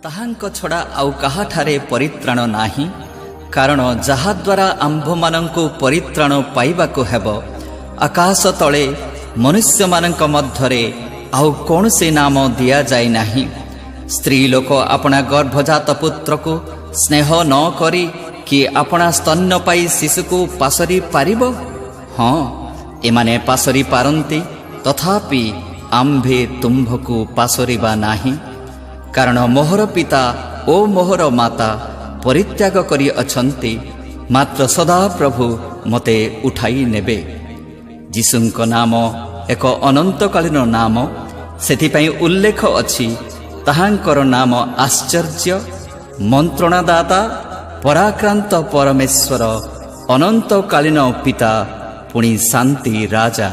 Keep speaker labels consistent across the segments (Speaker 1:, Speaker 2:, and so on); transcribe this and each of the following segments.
Speaker 1: ତାହାଙ୍କ ଛଡ଼ା ଆଉ କାହାଠାରେ ପରିତ୍ରାଣ ନାହିଁ। କାରଣ ଯାହାଦ୍ୱାରା ଆମ୍ଭମାନଙ୍କୁ ପରିତ୍ରାଣ ପାଇବାକୁ ହେବ, ଆକାଶ ତଳେ ମନୁଷ୍ୟମାନଙ୍କ ମଧ୍ୟରେ ଆଉ କୌଣସି ନାମ ଦିଆଯାଇ ନାହିଁ। ସ୍ତ୍ରୀ ଲୋକ ଆପଣା ଗର୍ଭଜାତ ପୁତ୍ରକୁ ସ୍ନେହ ନ କରି କି ଆପଣା ସ୍ତନ୍ୟପାୟୀ ଶିଶୁକୁ ପାଶରି ପାରିବ? ହଁ, ଏମାନେ ପାଶରି ପାରନ୍ତି, ତଥାପି ଆମ୍ଭେ ତୁମ୍ଭକୁ ପାଶରିବା ନାହିଁ। କାରଣ ମୋହର ପିତା ଓ ମୋହର ମାତା ପରିତ୍ୟାଗ କରି ଅଛନ୍ତି, ମାତ୍ର ସଦାପ୍ରଭୁ ମୋତେ ଉଠାଇ ନେବେ। ଯୀଶୁଙ୍କ ନାମ ଏକ ଅନନ୍ତକାଳୀନ ନାମ, ସେଥିପାଇଁ ଉଲ୍ଲେଖ ଅଛି, ତାହାଙ୍କର ନାମ ଆଶ୍ଚର୍ଯ୍ୟ, ମନ୍ତ୍ରଣାଦାତା, ପରାକ୍ରାନ୍ତ ପରମେଶ୍ୱର, ଅନନ୍ତକାଳୀନ ପିତା, ପୁଣି ଶାନ୍ତି ରାଜା।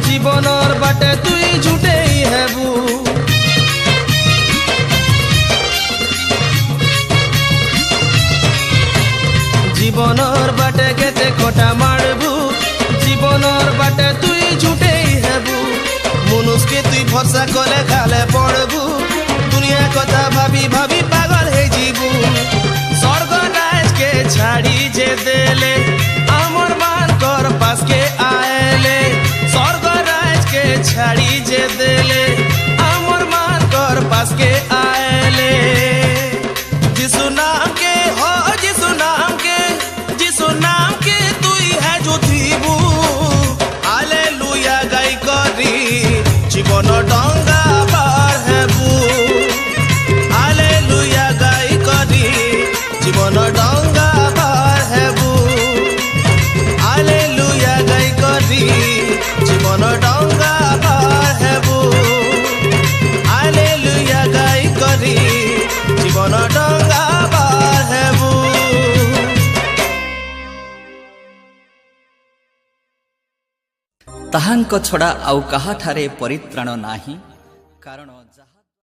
Speaker 2: জীবনৰ বাটে তুই ঝুটেই হেবু জীবনৰ বাটে কেতে কটা মারবু জীবনৰ বাটে তুই ঝুটেই হেবু মনুষকে তুই ভরসা করে খালে পড়বু দুনিয়া কথা ভাবি ভাবি পাগল হয়ে যাবু স্বর্গ রাজকে ছাড়ি যে দেলে আমার মানকর পাশকে আইলে স্বর্গ রাজকে ছাড়ি যে দেলে আমার মানকর পাশকে আইলে জীবন ডঙ্গা পার হেবু হালেলুয়া গাই করি জীবন ডঙ্গা পার হেবু হালেলুয়া গাই করি জীবন ডঙ্গা পার হেবু হালেলুয়া গাই করি জীবন ডঙ্গা পার হেবু।
Speaker 1: ତାହାଙ୍କ ଛଡ଼ା ଆଉ କାହାଠାରେ ପରିତ୍ରାଣ ନାହିଁ କାରଣ